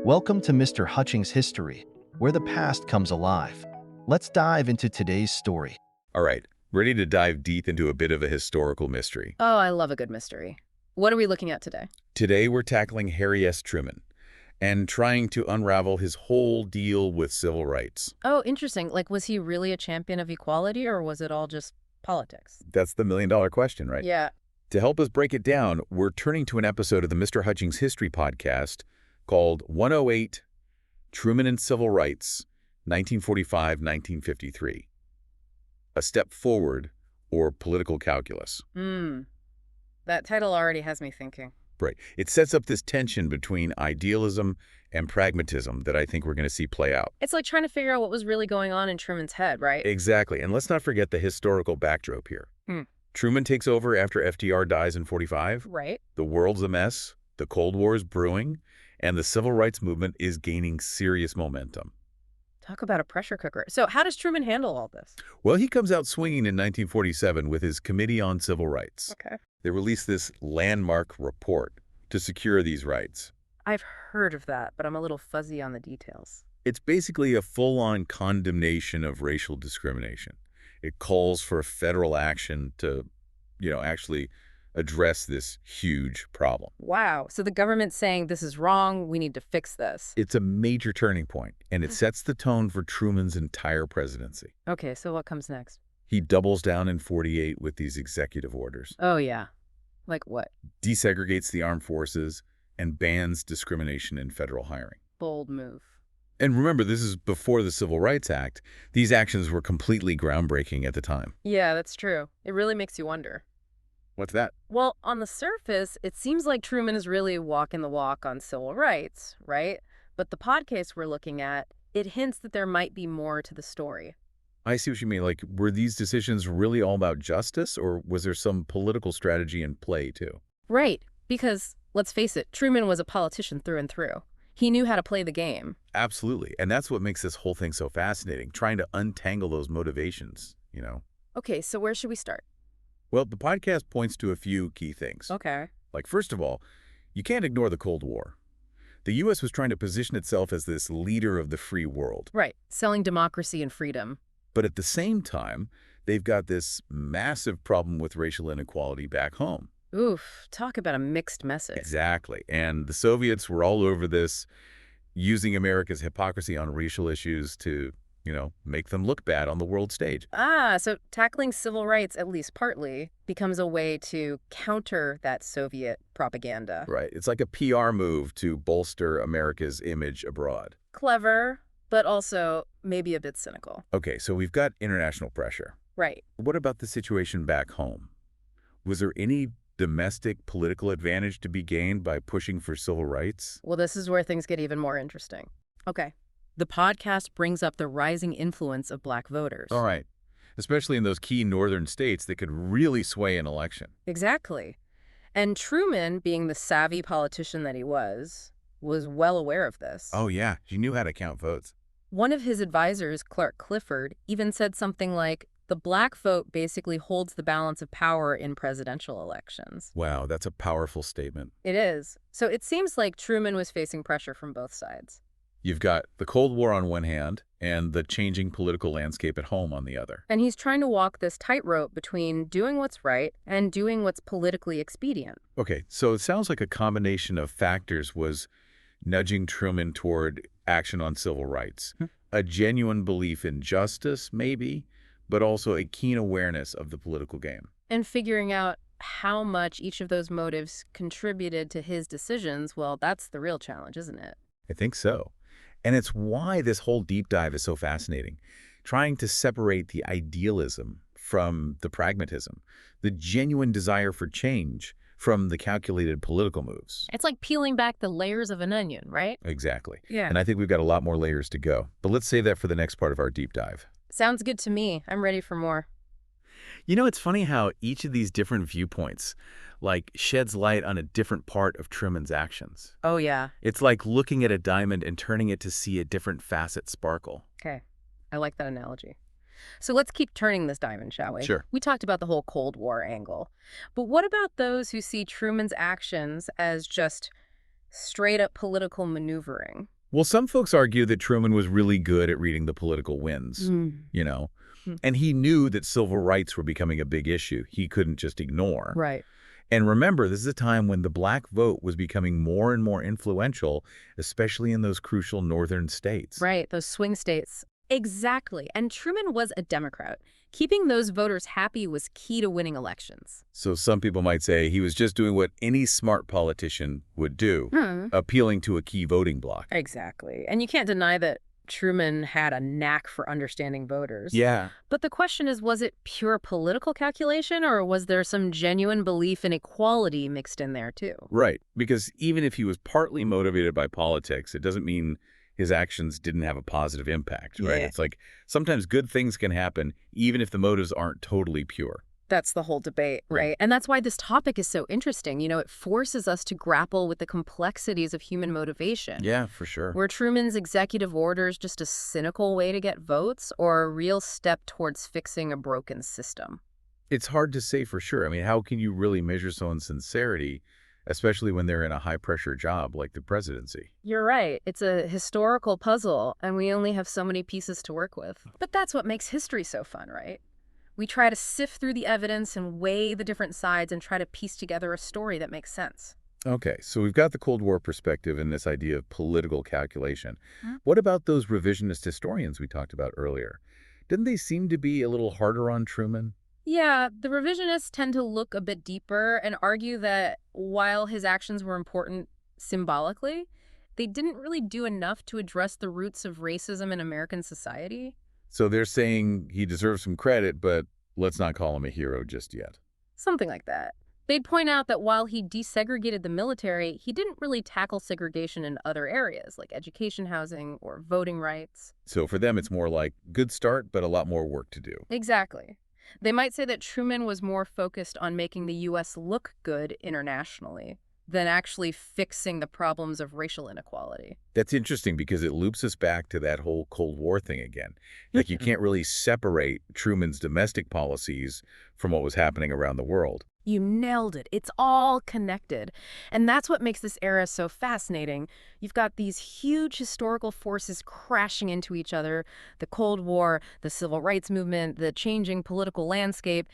Welcome to Mr. Hutchings History, where the past comes alive. Let's dive into today's story. All right, ready to dive deep into a bit of a historical mystery. Oh, I love a good mystery. What are we looking at today? Today we're tackling Harry S. Truman and trying to unravel his whole deal with civil rights. Oh, interesting. Like, was he really a champion of equality, or was it all just politics? That's the million-dollar question, right? Yeah. To help us break it down, we're turning to an episode of the Mr. Hutchings History podcast called 108, Truman and Civil Rights, 1945-1953. A Step Forward, or Political Calculus. That title already has me thinking. Right. It sets up this tension between idealism and pragmatism that I think we're going to see play out. It's like trying to figure out what was really going on in Truman's head, right? Exactly. And let's not forget the historical backdrop here. Truman takes over after FDR dies in 45. Right. The world's a mess, the Cold War is brewing, and the civil rights movement is gaining serious momentum. Talk about a pressure cooker. So how does Truman handle all this? Well, he comes out swinging in 1947 with his Committee on Civil Rights. Okay. They released this landmark report to secure these rights. I've heard of that, but I'm a little fuzzy on the details. It's basically a full-on condemnation of racial discrimination. It calls for federal action to, actually address this huge problem. Wow. So the government's saying this is wrong, we need to fix this. It's a major turning point, and it sets the tone for Truman's entire presidency. Okay, so what comes next? He doubles down in 48 with these executive orders. Oh, yeah. Like what? Desegregates the armed forces and bans discrimination in federal hiring. Bold move. And remember, this is before the Civil Rights Act. These actions were completely groundbreaking at the time. Yeah, that's true. It really makes you wonder. What's that? Well, on the surface, it seems like Truman is really walking the walk on civil rights, right? But the podcast we're looking at, it hints that there might be more to the story. I see what you mean. Like, were these decisions really all about justice, or was there some political strategy in play, too? Right, because, let's face it, Truman was a politician through and through. He knew how to play the game. Absolutely. And that's what makes this whole thing so fascinating, trying to untangle those motivations, Okay, so where should we start? Well, the podcast points to a few key things. Okay. Like, first of all, you can't ignore the Cold War. The U.S. was trying to position itself as this leader of the free world. Right, selling democracy and freedom. But at the same time, they've got this massive problem with racial inequality back home. Oof, talk about a mixed message. Exactly. And the Soviets were all over this, using America's hypocrisy on racial issues to, make them look bad on the world stage. So tackling civil rights, at least partly, becomes a way to counter that Soviet propaganda. Right. It's like a PR move to bolster America's image abroad. Clever, but also maybe a bit cynical. Okay, so we've got international pressure. Right. What about the situation back home? Was there any domestic political advantage to be gained by pushing for civil rights? Well, this is where things get even more interesting. Okay. The podcast brings up the rising influence of black voters. All right. Especially in those key northern states that could really sway an election. Exactly. And Truman, being the savvy politician that he was well aware of this. Oh, yeah. He knew how to count votes. One of his advisors, Clark Clifford, even said something like, the black vote basically holds the balance of power in presidential elections. Wow, that's a powerful statement. It is. So it seems like Truman was facing pressure from both sides. You've got the Cold War on one hand and the changing political landscape at home on the other. And he's trying to walk this tightrope between doing what's right and doing what's politically expedient. Okay, so it sounds like a combination of factors was nudging Truman toward action on civil rights. A genuine belief in justice, maybe, but also a keen awareness of the political game. And figuring out how much each of those motives contributed to his decisions, well, that's the real challenge, isn't it? I think so. And it's why this whole deep dive is so fascinating, trying to separate the idealism from the pragmatism, the genuine desire for change from the calculated political moves. It's like peeling back the layers of an onion, right? Exactly. Yeah. And I think we've got a lot more layers to go. But let's save that for the next part of our deep dive. Sounds good to me. I'm ready for more. It's funny how each of these different viewpoints, sheds light on a different part of Truman's actions. Oh, yeah. It's like looking at a diamond and turning it to see a different facet sparkle. Okay. I like that analogy. So let's keep turning this diamond, shall we? Sure. We talked about the whole Cold War angle. But what about those who see Truman's actions as just Straight up political maneuvering. Well, some folks argue that Truman was really good at reading the political winds, Mm. you know, Hmm. and he knew that civil rights were becoming a big issue he couldn't just ignore. Right. And remember, this is a time when the black vote was becoming more and more influential, especially in those crucial northern states. Right, those swing states. Exactly. And Truman was a Democrat. Keeping those voters happy was key to winning elections. So some people might say he was just doing what any smart politician would do, appealing to a key voting bloc. Exactly. And you can't deny that Truman had a knack for understanding voters. Yeah. But the question is, was it pure political calculation, or was there some genuine belief in equality mixed in there, too? Right. Because even if he was partly motivated by politics, it doesn't mean his actions didn't have a positive impact, right? Yeah. It's like sometimes good things can happen even if the motives aren't totally pure. That's the whole debate, right? And that's why this topic is so interesting. You know, it forces us to grapple with the complexities of human motivation. Yeah, for sure. Were Truman's executive orders just a cynical way to get votes, or a real step towards fixing a broken system? It's hard to say for sure. I mean, how can you really measure someone's sincerity, especially when they're in a high-pressure job like the presidency? You're right. It's a historical puzzle, and we only have so many pieces to work with. But that's what makes history so fun, right? We try to sift through the evidence and weigh the different sides and try to piece together a story that makes sense. Okay, so we've got the Cold War perspective and this idea of political calculation. What about those revisionist historians we talked about earlier? Didn't they seem to be a little harder on Truman? Yeah, the revisionists tend to look a bit deeper and argue that while his actions were important symbolically, they didn't really do enough to address the roots of racism in American society. So they're saying he deserves some credit, but let's not call him a hero just yet. Something like that. They'd point out that while he desegregated the military, he didn't really tackle segregation in other areas, like education, housing, or voting rights. So for them, it's more like good start, but a lot more work to do. Exactly. They might say that Truman was more focused on making the U.S. look good internationally than actually fixing the problems of racial inequality. That's interesting because it loops us back to that whole Cold War thing again. Like you can't really separate Truman's domestic policies from what was happening around the world. You nailed it. It's all connected. And that's what makes this era so fascinating. You've got these huge historical forces crashing into each other, the Cold War, the Civil Rights Movement, the changing political landscape,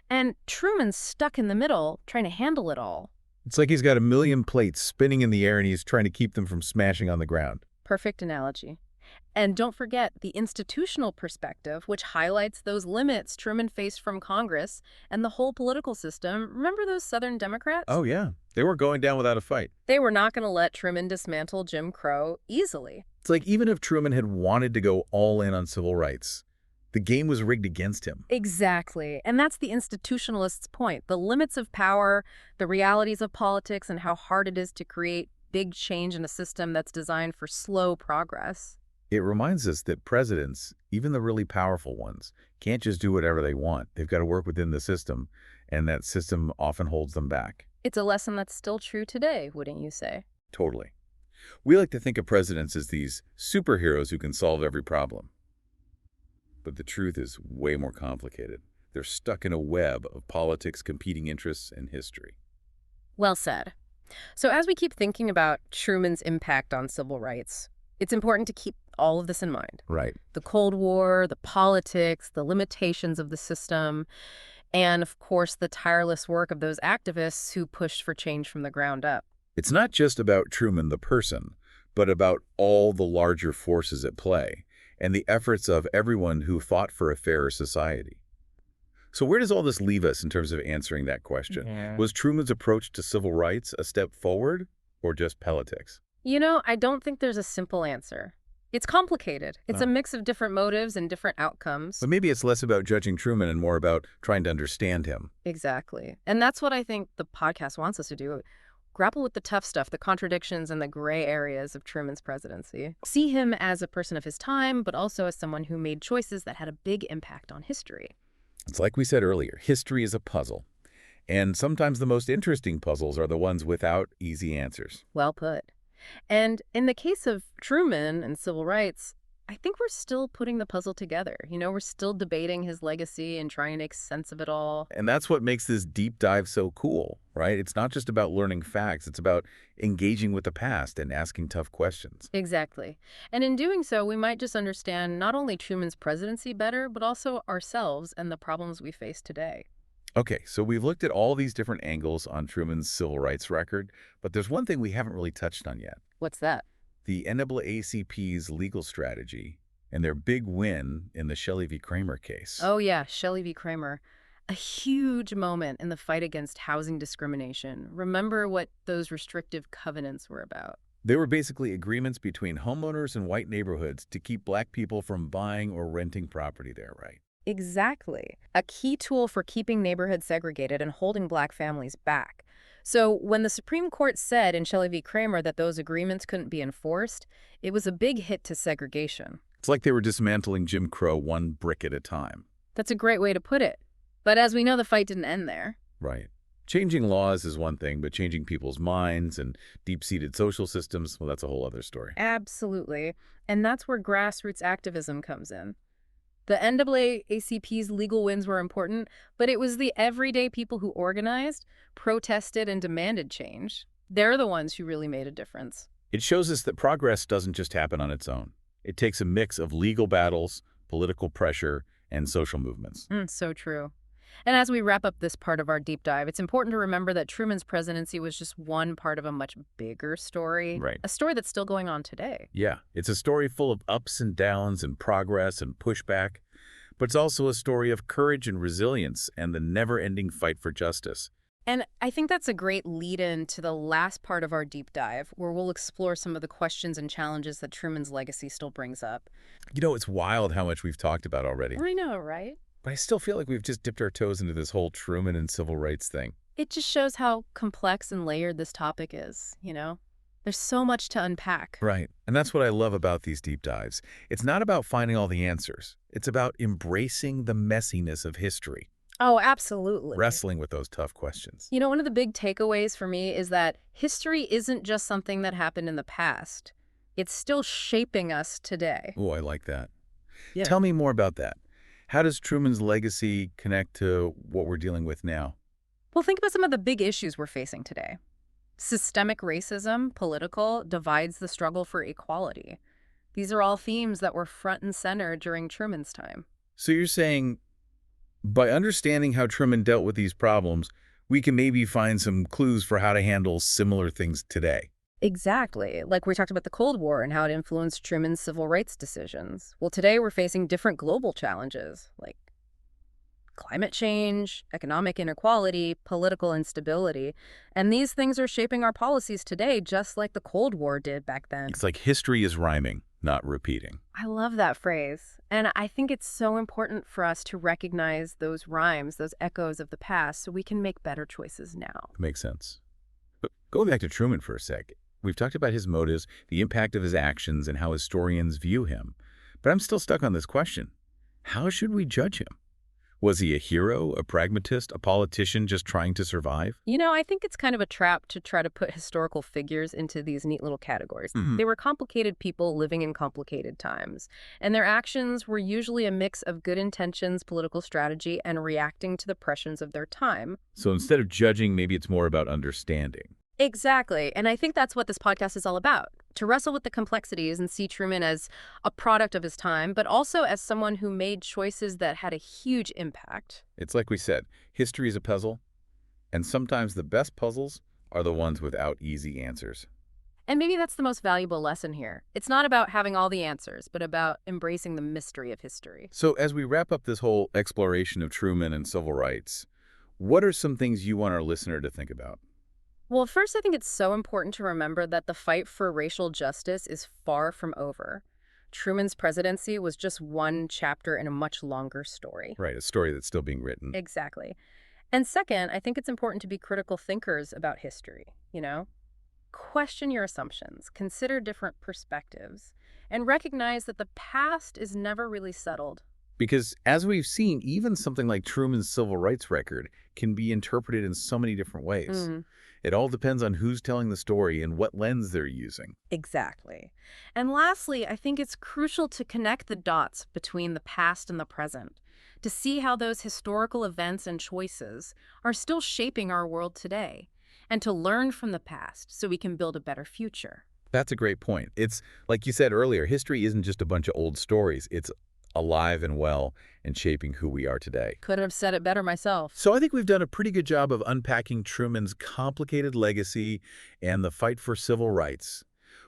and Truman's stuck in the middle, trying to handle it all. It's like he's got a million plates spinning in the air and he's trying to keep them from smashing on the ground. Perfect analogy. And don't forget the institutional perspective, which highlights those limits Truman faced from Congress and the whole political system. Remember those Southern Democrats? Oh, yeah. They were going down without a fight. They were not going to let Truman dismantle Jim Crow easily. It's like even if Truman had wanted to go all in on civil rights, the game was rigged against him. Exactly. And that's the institutionalist's point. The limits of power, the realities of politics, and how hard it is to create big change in a system that's designed for slow progress. It reminds us that presidents, even the really powerful ones, can't just do whatever they want. They've got to work within the system, and that system often holds them back. It's a lesson that's still true today, wouldn't you say? Totally. We like to think of presidents as these superheroes who can solve every problem. But the truth is way more complicated. They're stuck in a web of politics, competing interests, and history. Well said. So as we keep thinking about Truman's impact on civil rights, it's important to keep all of this in mind. Right. The Cold War, the politics, the limitations of the system, and of course the tireless work of those activists who pushed for change from the ground up. It's not just about Truman the person, but about all the larger forces at play and the efforts of everyone who fought for a fairer society. So where does all this leave us in terms of answering that question? Yeah. Was Truman's approach to civil rights a step forward or just politics? You know, I don't think there's a simple answer. It's complicated. It's a mix of different motives and different outcomes. But maybe it's less about judging Truman and more about trying to understand him. Exactly. And that's what I think the podcast wants us to do. Grapple with the tough stuff, the contradictions and the gray areas of Truman's presidency. See him as a person of his time, but also as someone who made choices that had a big impact on history. It's like we said earlier, history is a puzzle. And sometimes the most interesting puzzles are the ones without easy answers. Well put. And in the case of Truman and civil rights, I think we're still putting the puzzle together. We're still debating his legacy and trying to make sense of it all. And that's what makes this deep dive so cool, right? It's not just about learning facts. It's about engaging with the past and asking tough questions. Exactly. And in doing so, we might just understand not only Truman's presidency better, but also ourselves and the problems we face today. Okay, so we've looked at all these different angles on Truman's civil rights record, but there's one thing we haven't really touched on yet. What's that? The NAACP's legal strategy and their big win in the Shelley v. Kraemer case. Oh, yeah, Shelley v. Kraemer. A huge moment in the fight against housing discrimination. Remember what those restrictive covenants were about. They were basically agreements between homeowners and white neighborhoods to keep black people from buying or renting property there, right? Exactly. A key tool for keeping neighborhoods segregated and holding black families back. So when the Supreme Court said in Shelley v. Kraemer that those agreements couldn't be enforced, it was a big hit to segregation. It's like they were dismantling Jim Crow one brick at a time. That's a great way to put it. But as we know, the fight didn't end there. Right. Changing laws is one thing, but changing people's minds and deep-seated social systems, well, that's a whole other story. Absolutely. And that's where grassroots activism comes in. The NAACP's legal wins were important, but it was the everyday people who organized, protested, and demanded change. They're the ones who really made a difference. It shows us that progress doesn't just happen on its own. It takes a mix of legal battles, political pressure, and social movements. So true. And as we wrap up this part of our deep dive, it's important to remember that Truman's presidency was just one part of a much bigger story. Right. A story that's still going on today. Yeah, it's a story full of ups and downs and progress and pushback, but it's also a story of courage and resilience and the never-ending fight for justice. And I think that's a great lead-in to the last part of our deep dive, where we'll explore some of the questions and challenges that Truman's legacy still brings up. You know, it's wild how much we've talked about already. I know, right? But I still feel like we've just dipped our toes into this whole Truman and civil rights thing. It just shows how complex and layered this topic is, There's so much to unpack. Right. And that's what I love about these deep dives. It's not about finding all the answers. It's about embracing the messiness of history. Oh, absolutely. Wrestling with those tough questions. One of the big takeaways for me is that history isn't just something that happened in the past. It's still shaping us today. Oh, I like that. Yeah. Tell me more about that. How does Truman's legacy connect to what we're dealing with now? Well, think about some of the big issues we're facing today. Systemic racism, political, divides the struggle for equality. These are all themes that were front and center during Truman's time. So you're saying by understanding how Truman dealt with these problems, we can maybe find some clues for how to handle similar things today. Exactly. Like we talked about the Cold War and how it influenced Truman's civil rights decisions. Well, today we're facing different global challenges like climate change, economic inequality, political instability. And these things are shaping our policies today, just like the Cold War did back then. It's like history is rhyming, not repeating. I love that phrase. And I think it's so important for us to recognize those rhymes, those echoes of the past, so we can make better choices now. Makes sense. But going back to Truman for a sec, we've talked about his motives, the impact of his actions, and how historians view him. But I'm still stuck on this question. How should we judge him? Was he a hero, a pragmatist, a politician just trying to survive? I think it's kind of a trap to try to put historical figures into these neat little categories. Mhm. They were complicated people living in complicated times, and their actions were usually a mix of good intentions, political strategy, and reacting to the pressures of their time. So instead of judging, maybe it's more about understanding. Exactly. And I think that's what this podcast is all about, to wrestle with the complexities and see Truman as a product of his time, but also as someone who made choices that had a huge impact. It's like we said, history is a puzzle, and sometimes the best puzzles are the ones without easy answers. And maybe that's the most valuable lesson here. It's not about having all the answers, but about embracing the mystery of history. So as we wrap up this whole exploration of Truman and civil rights, what are some things you want our listener to think about? Well, first, I think it's so important to remember that the fight for racial justice is far from over. Truman's presidency was just one chapter in a much longer story. Right, a story that's still being written. Exactly. And second, I think it's important to be critical thinkers about history, Question your assumptions, consider different perspectives, and recognize that the past is never really settled. Because as we've seen, even something like Truman's civil rights record can be interpreted in so many different ways. It all depends on who's telling the story and what lens they're using. Exactly. And lastly, I think it's crucial to connect the dots between the past and the present, to see how those historical events and choices are still shaping our world today, and to learn from the past so we can build a better future. That's a great point. It's, like you said earlier, history isn't just a bunch of old stories. It's alive and well and shaping who we are today. Couldn't have said it better myself. So I think we've done a pretty good job of unpacking Truman's complicated legacy and the fight for civil rights.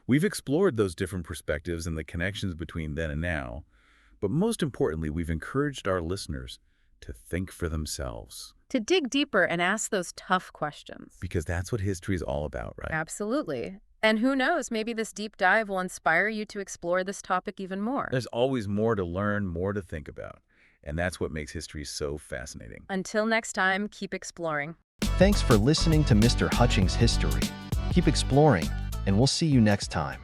We've explored those different perspectives and the connections between then and now. But most importantly, we've encouraged our listeners to think for themselves. To dig deeper and ask those tough questions. Because that's what history is all about, right? Absolutely. And who knows, maybe this deep dive will inspire you to explore this topic even more. There's always more to learn, more to think about. And that's what makes history so fascinating. Until next time, keep exploring. Thanks for listening to Mr. Hutchings History. Keep exploring, and we'll see you next time.